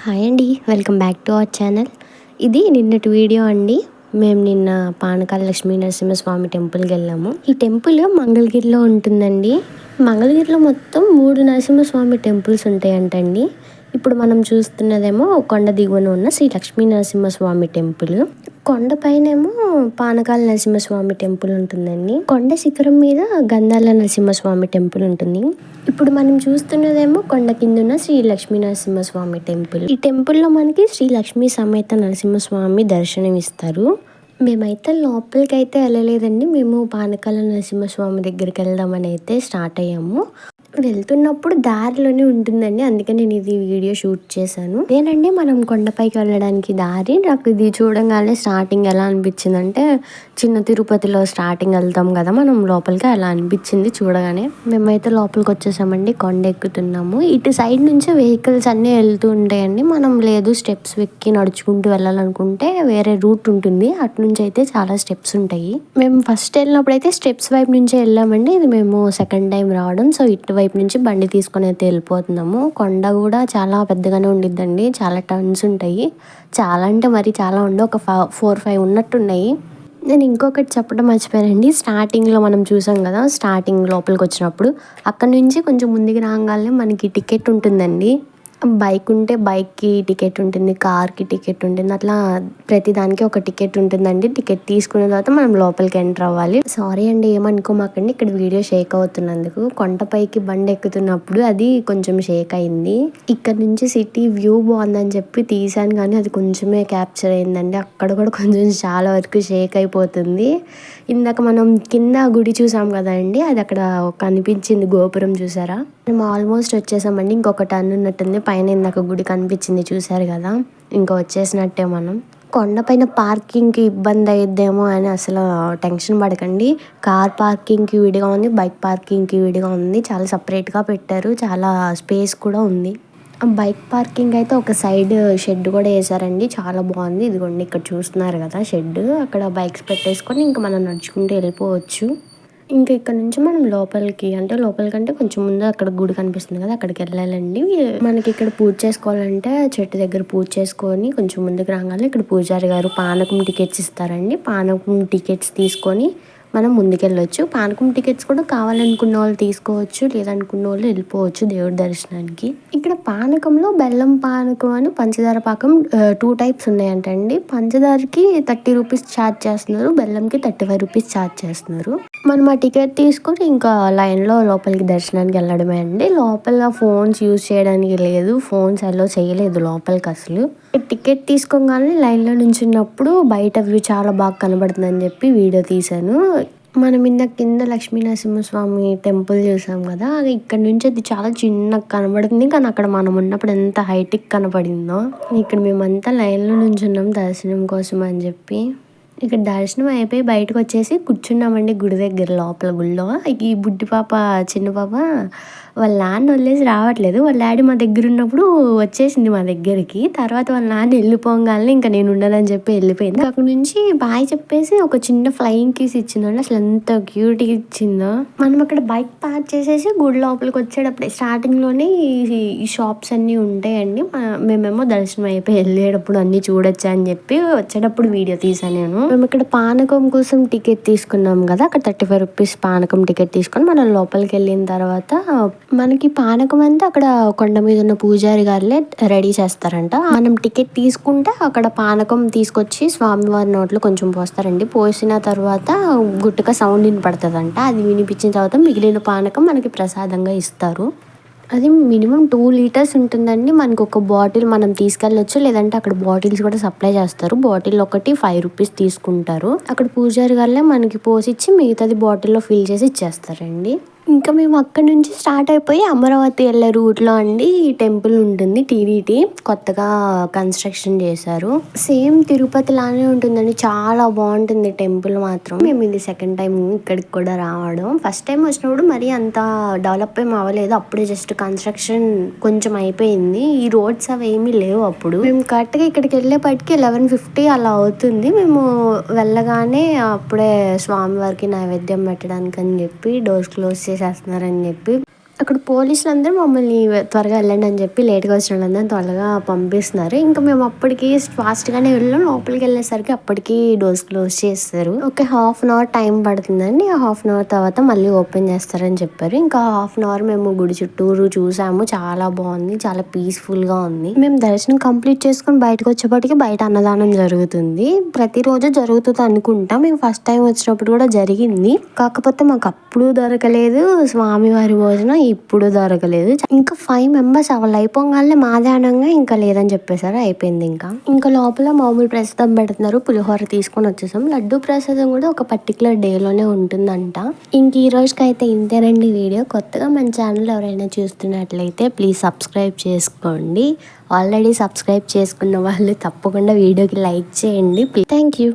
Hi అండి, welcome back to our channel. ఇది నిన్నటి వీడియో అండి. మేము నిన్న పానకాల లక్ష్మీ నరసింహస్వామి టెంపుల్కి వెళ్ళాము. ఈ టెంపుల్ మంగళగిరిలో ఉంటుందండి. మంగళగిరిలో మొత్తం 3 నరసింహస్వామి టెంపుల్స్ ఉంటాయంటండి. ఇప్పుడు మనం చూస్తున్నదేమో కొండ దిగువన ఉన్న శ్రీ లక్ష్మీ నరసింహస్వామి టెంపుల్. కొండపైనేమో పానకాల నరసింహస్వామి టెంపుల్ ఉంటుందండి. కొండ శిఖరం మీద గంధాల నరసింహస్వామి టెంపుల్ ఉంటుంది. ఇప్పుడు మనం చూస్తున్నదేమో కొండ కిందున్న శ్రీ లక్ష్మీ నరసింహస్వామి టెంపుల్. ఈ టెంపుల్లో మనకి శ్రీ లక్ష్మీ సమేత నరసింహస్వామి దర్శనం ఇస్తారు. మేమైతే లోపలికి అయితే వెళ్ళలేదండి. మేము పానకాల నరసింహస్వామి దగ్గరికి వెళ్దామని అయితే స్టార్ట్ అయ్యాము. వెళ్తున్నప్పుడు దారిలోనే ఉంటుందండి, అందుకే నేను ఇది వీడియో షూట్ చేశాను. నేనండి మనం కొండపైకి వెళ్ళడానికి దారి. నాకు ఇది చూడంగానే స్టార్టింగ్ ఎలా అనిపించింది అంటే, చిన్న తిరుపతిలో స్టార్టింగ్ వెళ్తాం కదా మనం లోపలికి, అలా అనిపించింది చూడగానే. మేమైతే లోపలికి వచ్చేసామండి, కొండ ఎక్కుతున్నాము. ఇటు సైడ్ నుంచి వెహికల్స్ అన్నీ వెళ్తూ ఉంటాయండి. మనం లేదు స్టెప్స్ ఎక్కి నడుచుకుంటూ వెళ్ళాలనుకుంటే వేరే రూట్ ఉంటుంది. అటు నుంచి అయితే చాలా స్టెప్స్ ఉంటాయి. మేము ఫస్ట్ వెళ్ళినప్పుడు అయితే స్టెప్స్ వైపు నుంచే వెళ్ళామండి. ఇది మేము సెకండ్ టైం రావడం, సో ఇటు వైపు నుంచి బండి తీసుకొని అయితే వెళ్ళిపోతున్నాము. కొండ కూడా చాలా పెద్దగానే ఉండిద్దండి, చాలా టర్న్స్ ఉంటాయి. చాలా అంటే మరి చాలా ఉండవు, ఒక 4-5 ఉన్నట్టున్నాయి. నేను ఇంకొకటి చెప్పడం మర్చిపోయానండి. స్టార్టింగ్లో మనం చూసాం కదా, స్టార్టింగ్ లోపలికి వచ్చినప్పుడు అక్కడ నుంచి కొంచెం ముందుకు రాగానే మనకి టికెట్ ఉంటుందండి. బైక్ ఉంటే బైక్కి టికెట్ ఉంటుంది, కార్కి టికెట్ ఉంటుంది, అట్లా ప్రతిదానికి ఒక టికెట్ ఉంటుందండి. టికెట్ తీసుకున్న తర్వాత మనం లోపలికి ఎంటర్ అవ్వాలి. సారీ అండి, ఏమనుకోమాకండి ఇక్కడ వీడియో షేక్ అవుతున్నందుకు. కొండపైకి బండి ఎక్కుతున్నప్పుడు అది కొంచెం షేక్ అయింది. ఇక్కడ నుంచి సిటీ వ్యూ బాగుందని చెప్పి తీసాను, కానీ అది కొంచెమే క్యాప్చర్ అయిందండి. అక్కడ కూడా కొంచెం చాలా వరకు షేక్ అయిపోతుంది. ఇందాక మనం కింద గుడి చూసాం కదా అండి, అది అక్కడ కనిపించింది గోపురం, చూసారా? మేము ఆల్మోస్ట్ వచ్చేసామండి. ఇంకొక టర్న్ ఉన్నట్టుంది. పైన ఇందాక గుడి కనిపించింది చూసారు కదా, ఇంకా వచ్చేసినట్టే మనం. కొండపైన పార్కింగ్కి ఇబ్బంది అయిద్దేమో అని అసలు టెన్షన్ పడకండి. కార్ పార్కింగ్కి విడిగా ఉంది, బైక్ పార్కింగ్కి విడిగా ఉంది. చాలా సపరేట్గా పెట్టారు, చాలా స్పేస్ కూడా ఉంది. బైక్ పార్కింగ్ అయితే ఒక సైడ్ షెడ్ కూడా వేసారండి, చాలా బాగుంది. ఇదిగోండి ఇక్కడ చూస్తున్నారు కదా షెడ్, అక్కడ బైక్స్ పెట్టేసుకొని ఇంకా మనం నడుచుకుంటూ వెళ్ళిపోవచ్చు. ఇంకా ఇక్కడ నుంచి మనం లోపలికి లోపలికంటే కొంచెం ముందు అక్కడ గుడి కనిపిస్తుంది కదా, అక్కడికి వెళ్ళాలండి. మనకి ఇక్కడ పూజ చేసుకోవాలంటే చెట్టు దగ్గర పూజ చేసుకొని కొంచెం ముందుకు రాగానే ఇక్కడ పూజారి గారు పానకం టికెట్స్ ఇస్తారండి. పానకం టికెట్స్ తీసుకొని మనం ముందుకెళ్ళొచ్చు. పానకం టికెట్స్ కూడా కావాలనుకున్న వాళ్ళు తీసుకోవచ్చు, లేదనుకున్న వాళ్ళు వెళ్ళిపోవచ్చు దేవుడి దర్శనానికి. ఇక్కడ పానకంలో బెల్లం పానకం అని పంచదార పాకం 2 టైప్స్ ఉన్నాయంటండి. పంచదారకి 30 రూపీస్ ఛార్జ్ చేస్తున్నారు, బెల్లంకి 35 రూపీస్ ఛార్జ్ చేస్తున్నారు. మనం ఆ టికెట్ తీసుకొని ఇంకా లైన్లో లోపలికి దర్శనానికి వెళ్ళడమే అండి. లోపల ఫోన్స్ యూజ్ చేయడానికి లేదు, ఫోన్స్ అలో చేయలేదు లోపలికి అసలు. టికెట్ తీసుకోగానే లైన్లో నుంచున్నప్పుడు బయట వ్యూ చాలా బాగా కనబడుతుందని చెప్పి వీడియో తీశాను. మనం కింద లక్ష్మీ నరసింహస్వామి టెంపుల్ చూసాం కదా, అది ఇక్కడ నుంచి అది చాలా చిన్నగా కనబడుతుంది, కానీ అక్కడ మనం ఉన్నప్పుడు ఎంత హైట్కి కనబడిందో. ఇక్కడ మేమంతా లైన్లో నుంచున్నాం దర్శనం కోసం అని చెప్పి. ఇక్కడ దర్శనం అయిపోయి బయటకు వచ్చేసి కూర్చున్నామండి గుడి దగ్గర, లోపల గుడిలో. ఈ బుడ్డి పాప, చిన్న పాప వాళ్ళ నాన్న వదిలేసి రావట్లేదు. వాళ్ళ డాడీ మా దగ్గర ఉన్నప్పుడు వచ్చేసింది మా దగ్గరికి. తర్వాత వాళ్ళ నాన్న వెళ్ళిపోగానే ఇంకా నేను ఉండనని చెప్పి వెళ్ళిపోయింది. అక్కడ నుంచి బాయ్ చెప్పేసి ఒక చిన్న ఫ్లయింగ్ కిస్ ఇచ్చిందండి. అసలు ఎంత క్యూట్గా ఇచ్చిందో. మనం అక్కడ బైక్ పార్క్ చేసేసి గుడి లోపలికి వచ్చేటప్పుడు స్టార్టింగ్లోనే ఈ షాప్స్ అన్నీ ఉంటాయండి. మేమేమో దర్శనం అయిపోయి వెళ్ళేటప్పుడు అన్నీ చూడొచ్చా అని చెప్పి వచ్చేటప్పుడు వీడియో తీసాను నేను. మేము ఇక్కడ పానకం కోసం టికెట్ తీసుకున్నాం కదా, అక్కడ 35 రూపీస్ పానకం టికెట్ తీసుకొని మనం లోపలికి వెళ్ళిన తర్వాత మనకి పానకం అంతా అక్కడ కొండ మీద ఉన్న పూజారి గారులే రెడీ చేస్తారంట. మనం టికెట్ తీసుకుంటే అక్కడ పానకం తీసుకొచ్చి స్వామివారి నోట్లో కొంచెం పోస్తారండి. పోసిన తర్వాత గుట్టుగా సౌండ్ వినపడుతుందంట. అది వినిపించిన తర్వాత మిగిలిన పానకం మనకి ప్రసాదంగా ఇస్తారు. అది మినిమం 2 లీటర్స్ ఉంటుందండి. మనకు ఒక బాటిల్ మనం తీసుకెళ్ళొచ్చు, లేదంటే అక్కడ బాటిల్స్ కూడా సప్లై చేస్తారు. బాటిల్ ఒకటి 5 రూపీస్ తీసుకుంటారు. అక్కడ పూజారి గారులే మనకి పోసిచ్చి మిగతాది బాటిల్లో ఫిల్ చేసి ఇచ్చేస్తారండి. ఇంకా మేము అక్కడ నుంచి స్టార్ట్ అయిపోయి అమరావతి వెళ్ళే రూట్లో అండి ఈ టెంపుల్ ఉంటుంది. టీటీడీ కొత్తగా కన్స్ట్రక్షన్ చేశారు. సేమ్ తిరుపతి లానే ఉంటుందండి, చాలా బాగుంటుంది టెంపుల్ మాత్రం. మేము ఇది సెకండ్ టైం ఇక్కడికి కూడా రావడం. ఫస్ట్ టైం వచ్చినప్పుడు మరీ అంత డెవలప్ ఏం అవ్వలేదు, అప్పుడే జస్ట్ కన్స్ట్రక్షన్ కొంచెం అయిపోయింది. ఈ రోడ్స్ అవి ఏమీ లేవు అప్పుడు. మేము కరెక్ట్గా ఇక్కడికి వెళ్ళేపటికి 11:50 అలా అవుతుంది. మేము వెళ్ళగానే అప్పుడే స్వామివారికి నైవేద్యం పెట్టడానికి అని చెప్పి డోర్స్ క్లోజ్ చేసేస్తున్నారని చెప్పి అక్కడ పోలీసులు అందరూ మమ్మల్ని త్వరగా వెళ్ళండి అని చెప్పి లేట్గా వచ్చిన వాళ్ళందరూ త్వరగా పంపిస్తున్నారు. ఇంకా మేము అప్పటికి ఫాస్ట్గానే వెళ్ళాం. లోపలికి వెళ్ళేసరికి అప్పటికి డోర్స్ క్లోజ్ చేస్తారు. ఒక హాఫ్ అన్ అవర్ టైం పడుతుందండి. ఆ హాఫ్ అన్ అవర్ తర్వాత మళ్ళీ ఓపెన్ చేస్తారని చెప్పారు. ఇంకా హాఫ్ అన్ అవర్ మేము గుడి చుట్టూరు చూసాము. చాలా బాగుంది, చాలా పీస్ఫుల్గా ఉంది. మేము దర్శనం కంప్లీట్ చేసుకుని బయటకు వచ్చేప్పటికి బయట అన్నదానం జరుగుతుంది. ప్రతిరోజు జరుగుతుంది అనుకుంటా. మేము ఫస్ట్ టైం వచ్చినప్పుడు కూడా జరిగింది. కాకపోతే మాకు అప్పుడు దొరకలేదు స్వామివారి భోజనం, ఇప్పుడు దొరకలేదు. ఇంకా 5 మెంబర్స్ వాళ్ళు అయిపోగానే మాధ్యాహ్నంగా ఇంకా లేదని చెప్పేసారు. అయిపోయింది. ఇంకా లోపల మామూలు ప్రసాదం పెడుతున్నారు. పులిహోర తీసుకొని వచ్చేసాం. లడ్డు ప్రసాదం కూడా ఒక పర్టికులర్ డేలోనే ఉంటుందంట. ఇంక ఈ రోజుకైతే ఇంతేనండి వీడియో. కొత్తగా మన ఛానల్ ఎవరైనా చూస్తున్నట్లయితే ప్లీజ్ సబ్స్క్రైబ్ చేసుకోండి. ఆల్రెడీ సబ్స్క్రైబ్ చేసుకున్న వాళ్ళు తప్పకుండా వీడియోకి లైక్ చేయండి. Thank you.